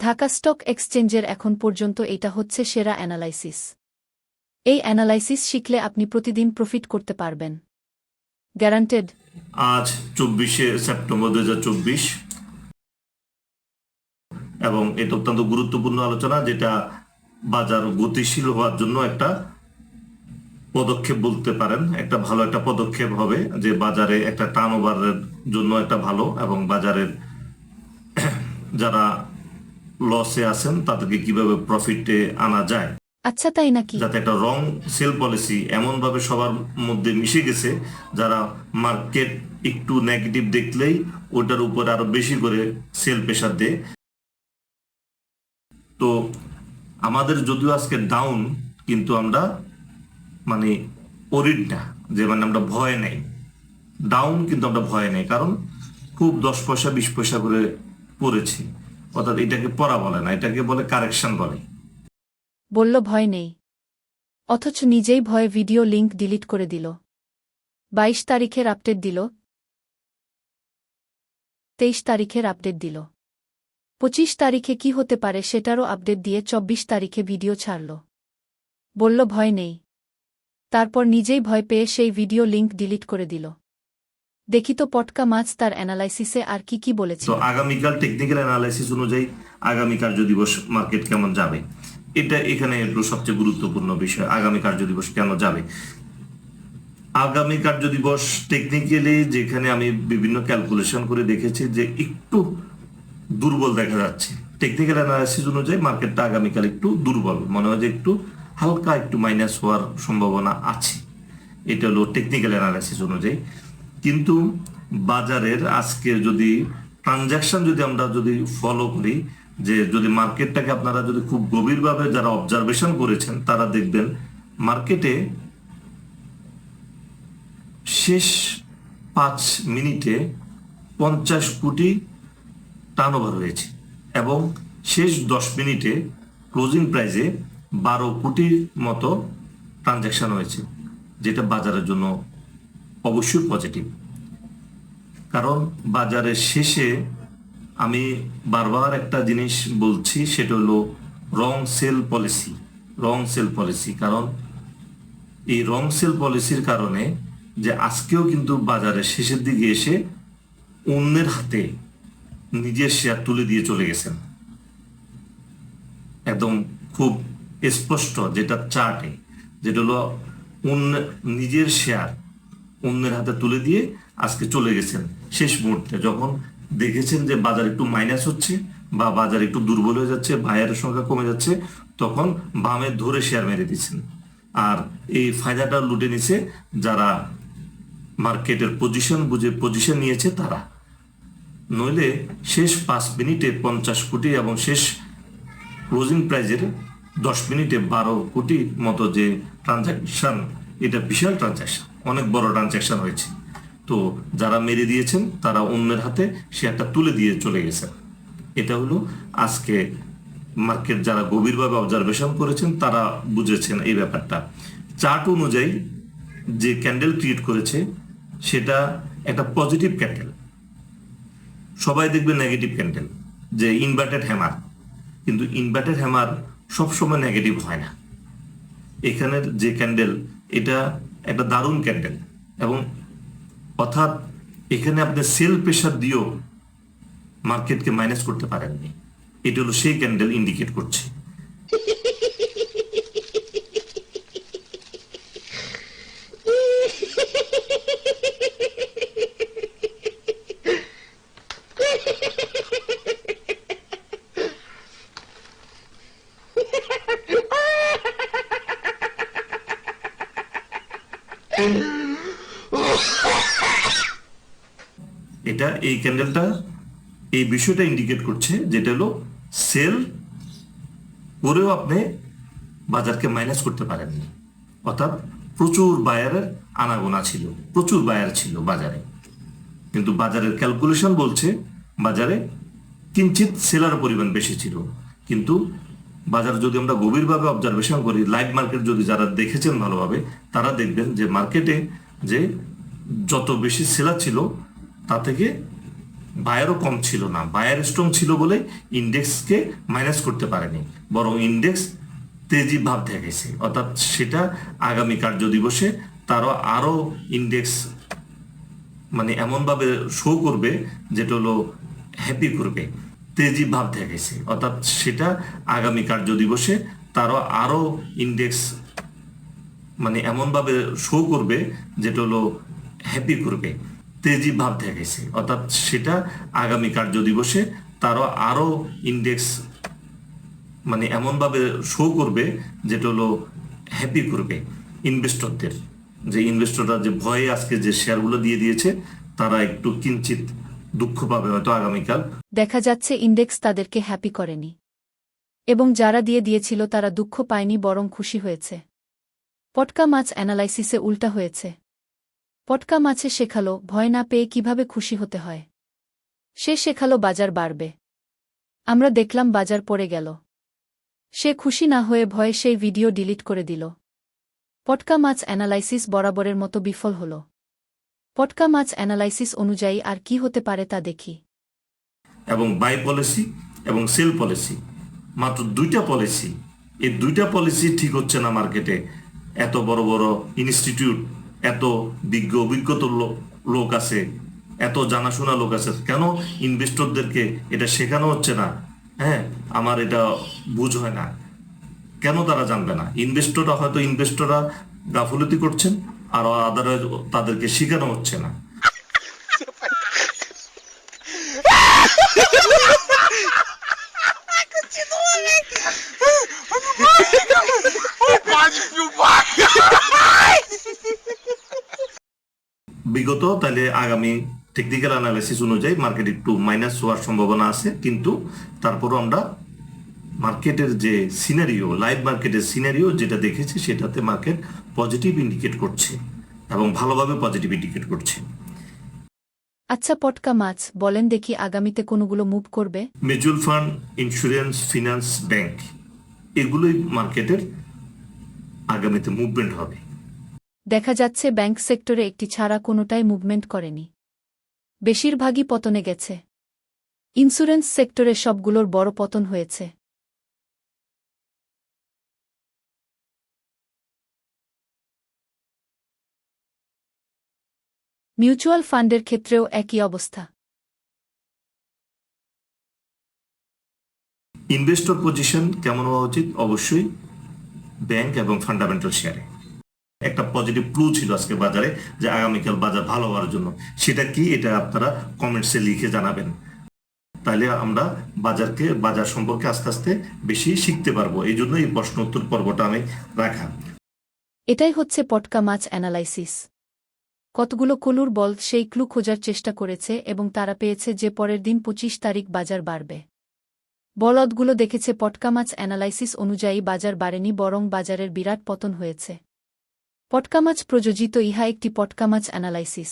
Dhaka stock এক্সচেঞ্জের এখন পর্যন্ত এটা হচ্ছে সেরা অ্যানালাইসিস। এই অ্যানালাইসিস শিখলে আপনি প্রতিদিন প্রফিট করতে পারবেন, গ্যারান্টেড। আজ 24শে সেপ্টেম্বর 2024 এবং এটা অত্যন্ত গুরুত্বপূর্ণ আলোচনা, যেটা বাজার গতিশীল হওয়ার জন্য একটা পদক্ষেপ বলতে পারেন। একটা ভালো একটা পদক্ষেপ হবে যে বাজারে একটা টার্ন ওভারের জন্য একটা ভালো, এবং বাজারের যারা লসে আছেন তাদেরকে কিভাবে প্রফিটে আনা যায়। আচ্ছা, তাই নাকি? যাতে একটা রং সেল পলিসি এমন ভাবে সবার মধ্যে মিশে গেছে, যারা মার্কেট একটু নেগেটিভ দেখলেই ওটার উপরে আরো বেশি করে সেল প্রেশার দেয়। তো আমাদের যদিও আজকে ডাউন, কিন্তু আমরা মানে ওরিড না, যে মানে আমরা ভয় নেই। ডাউন কিন্তু আমরা ভয় নেই, কারণ খুব 10 পয়সা 20 পয়সা করে পড়েছি। অর্থাৎ এটাকে পড়া বলে না, এটাকে বলে কারেকশন বলে। বলল ভয় নেই, অথচ নিজেই ভয়ে ভিডিও লিংক ডিলিট করে দিল। 22 তারিখের আপডেট দিল, 23 তারিখের আপডেট দিল, 25 তারিখে কি হতে পারে সেটারও আপডেট দিয়ে 24 তারিখে ভিডিও ছাড়ল। বলল ভয় নেই, তারপর নিজেই ভয় পেয়ে সেই ভিডিও লিংক ডিলিট করে দিল। দেখি তো পটকা মাছ তার অ্যানালাইসিসে আর কি বলেছে। তো আগামীকাল টেকনিক্যাল অ্যানালাইসিস অনুযায়ী আগামী কার্যদিবস মার্কেট কেমন যাবে, এটা এখানে সবচেয়ে গুরুত্বপূর্ণ বিষয়। আগামী কার্যদিবস কেন যাবে, আগামী কার্যদিবস টেকনিক্যালি যেখানে আমি বিভিন্ন ক্যালকুলেশন করে দেখেছি যে একটু দুর্বল দেখা যাচ্ছে। টেকনিক্যাল অ্যানালাইসিস অনুযায়ী মার্কেটটা আগামীকাল একটু দুর্বল মনে হয়, যে একটু হালকা একটু মাইনাস হওয়ার সম্ভাবনা আছে। এটা হলো টেকনিক্যাল অ্যানালাইসিস অনুযায়ী। কিন্তু বাজারের আজকে যদি ট্রানজাকশন যদি আমরা যদি ফলো করি, যে যদি মার্কেটটাকে আপনারা যদি খুব গভীরভাবে যারা অবজারভেশন করেছেন, তারা দেখবেন মার্কেটে শেষ 5 মিনিটে 50 কোটি টার্নওভার হয়েছে, এবং শেষ 10 মিনিটে ক্লোজিং প্রাইসে 12 কোটির মতো ট্রানজাকশন হয়েছে, যেটা বাজারের জন্য অবশ্যই পজিটিভ। কারণ বাজারের শেষে আমি বারবার একটা জিনিস বলছি, সেটা হলো রং সেল পলিসি। রং সেল পলিসি, কারণ এই রং সেল পলিসির কারণে যে আজকেও কিন্তু বাজারের শেষের দিকে এসে অন্যের হাতে নিজের শেয়ার তুলে দিয়ে চলে গেছেন, একদম খুব স্পষ্ট, যেটা চার্টে, যেটা হলো নিজের শেয়ার অন্যের হাতে তুলে দিয়ে আজকে চলে গেছেন। শেষ মুহূর্তে যখন দেখেছেন যে বাজার একটু মাইনাস হচ্ছে বা বাজার একটু দুর্বল হয়ে যাচ্ছে, বায়ারের সংখ্যা কমে যাচ্ছে, তখন বামে ধরে শেয়ার মেরে দিচ্ছেন। আর এই ফায়দাটা লুটে নিছে যারা মার্কেটের পজিশন বুঝে পজিশন নিয়েছে তারা। নইলে শেষ 5 মিনিটে 50 কোটি এবং শেষ ক্লোজিং প্রাইজের 10 মিনিটে 12 কোটি মতো যে ট্রানজাকশন, এটা বিশাল ট্রানজাকশন, অনেক বড় ট্রানজাকশন হয়েছে। তো যারা মেরে দিয়েছেন তারা অন্যের হাতে শেয়ারটা তুলে দিয়ে চলে গেছেন। এটা হলো আজকে মার্কেট যারা গভীরভাবে অবজারভেশন করেছেন তারা বুঝেছেন এই ব্যাপারটা। চার্ট অনুযায়ী যে ক্যান্ডেল ক্রিয়েট করেছে সেটা একটা পজিটিভ ক্যান্ডেল। সবাই দেখবে নেগেটিভ ক্যান্ডেল, যে ইনভার্টেড হ্যামার, কিন্তু ইনভার্টেড হ্যামার সবসময় নেগেটিভ হয় না। এখানের যে ক্যান্ডেল, এটা একটা দারুণ ক্যান্ডেল, এবং অর্থাৎ এখানে আপনি সেল প্রেশার দিয়েও মার্কেটকে মাইনাস করতে পারেননি। এটা হলো সেই ক্যান্ডেল ইন্ডিকেট করছে। এটা এই ক্যান্ডেলটা এই বিষয়টা ইন্ডিকেট করছে, যেটা হলো সেল করেও আপনি বাজারকে মাইনাস করতে পারেননি। অর্থাৎ প্রচুর বায়ারের আনাগোনা ছিল, প্রচুর বায়ার ছিল বাজারে, কিন্তু বাজারের ক্যালকুলেশন বলছে বাজারে কিঞ্চিত সেলার পরিমাণ বেশি ছিল। কিন্তু বাজার যদি আমরা গভীরভাবে অবজারভেশন করি, লাইভ মার্কেট যদি যারা দেখেছেন ভালোভাবে, তারা দেখবেন যে মার্কেটে যে যত বেশি সেলার ছিল তা থেকে বায়ারও কম ছিল না, বায়ার স্ট্রং ছিল বলে ইন্ডেক্সকে মাইনাস করতে পারেনি, বরং ইন্ডেক্স তেজি ভাব দেখাইছে। অর্থাৎ সেটা আগামী কার্য দিবসে তারও আরো ইন্ডেক্স এমনভাবে শো করবে যেটা হলো হ্যাপি করবে, তেজি ভাব দেখাইছে। অর্থাৎ সেটা আগামী কার্য দিবসে তারও আরো ইন্ডেক্স এমনভাবে শো করবে যেটা হলো হ্যাপি করবে, তেজি ভাব দেখাইছে। অর্থাৎ সেটা আগামী কার্য দিবসে তারও আরো ইন্ডেক্স এমনভাবে শো করবে যেটা হলো হ্যাপি করবে ইনভেস্টরদের। যে ইনভেস্টররা যে ভয়ে আজকে যে শেয়ারগুলো দিয়ে দিয়েছে, তারা একটু কিঞ্চিত দুঃখ পাবে হয়তো আগামীকাল। দেখা যাচ্ছে ইন্ডেক্স তাদেরকে হ্যাপি করেনি, এবং যারা দিয়ে দিয়েছিল তারা দুঃখ পায়নি, বরং খুশি হয়েছে। পটকা মাছ অ্যানালাইসিসে উল্টা হয়েছে। পটকা মাছে শেখালো ভয় না পেয়ে কিভাবে খুশি হতে হয়। সে শেখালো বাজার বাড়বে। আমরা দেখলাম বাজার পড়ে গেল। সে খুশি না হয়ে ভয়ে সেই ভিডিও ডিলিট করে দিল। পটকা মাছ অ্যানালাইসিস বরাবরের মতো বিফল হল। পটকা মাছ অ্যানালাইসিস অনুযায়ী আর কি হতে পারে তা দেখি। এবং বাই পলিসি এবং সেল পলিসি, মাত্র দুইটা পলিসি, এই দুইটা পলিসি ঠিক হচ্ছে না মার্কেটে। এত বড় বড় ইনস্টিটিউট, এত অভিজ্ঞত লোক আছে, এত জানাশোনা লোক আছে, কেন ইনভেস্টরদেরকে এটা শেখানো হচ্ছে না? হ্যাঁ, আমার এটা বুঝ হয় না, কেন তারা জানবে না? ইনভেস্টররা গাফলতি করছেন, আর আদারওয়াইজ তাদেরকে শেখানো হচ্ছে না। বিগত তাহলে আগামী টেকনিক্যাল অ্যানালাইসিস অনুযায়ী মার্কেট একটু মাইনাস হওয়ার সম্ভাবনা আছে, কিন্তু তারপরও আমরা মার্কেটের যে সিনারিও, লাইভ মার্কেটের সিনারিও যেটা দেখেছি, সেটাতে মার্কেট পজিটিভ ইন্ডিকেট করছে এবং ভালোভাবে পজিটিভ ইন্ডিকেট করছে। আচ্ছা পটকা মাছ, বলেন দেখি আগামীতে কোনগুলো মুভ করবে? Mutual fund, insurance, finance, bank, এগুলোই মার্কেটের আগামীতে মুভমেন্ট হবে। দেখা যাচ্ছে ব্যাংক সেক্টরে একটি ছাড়া কোনোটাই মুভমেন্ট করেনি, বেশিরভাগই পতনে গেছে। ইন্স্যুরেন্স সেক্টরে সবগুলোর বড় পতন হয়েছে। মিউচুয়াল ফান্ডের ক্ষেত্রেও একই অবস্থা। ইনভেস্টর পজিশন কেমন হওয়া উচিত? অবশ্যই ব্যাংক এবং ফান্ডামেন্টাল শেয়ারে। একটা পজিটিভ ক্লু ছিল আজকে বাজারে যে আগামীকাল বাজার ভালো হওয়ার জন্য। সেটা কি, এটা আপনারা কমেন্টসে লিখে জানাবেন। তাহলে আমরা বাজার সম্পর্কে আস্তে আস্তে বেশি শিখতে পারবো। এই জন্য এই প্রশ্ন উত্তর পর্বটা আমি রাখা। এটাই হচ্ছে পটকা মাছ অ্যানালাইসিস। কতগুলো ক্লুর বল সেই ক্লু খোঁজার চেষ্টা করেছে এবং তারা পেয়েছে যে পরের দিন 25 তারিখ বাজার বাড়বে। বলদগুলো দেখেছে পটকা মাছ অ্যানালাইসিস অনুযায়ী বাজার বাড়েনি, বরং বাজারের বিরাট পতন হয়েছে। পটকা মাছ প্রযোজিত ইহা একটি পটকা মাছ অ্যানালাইসিস।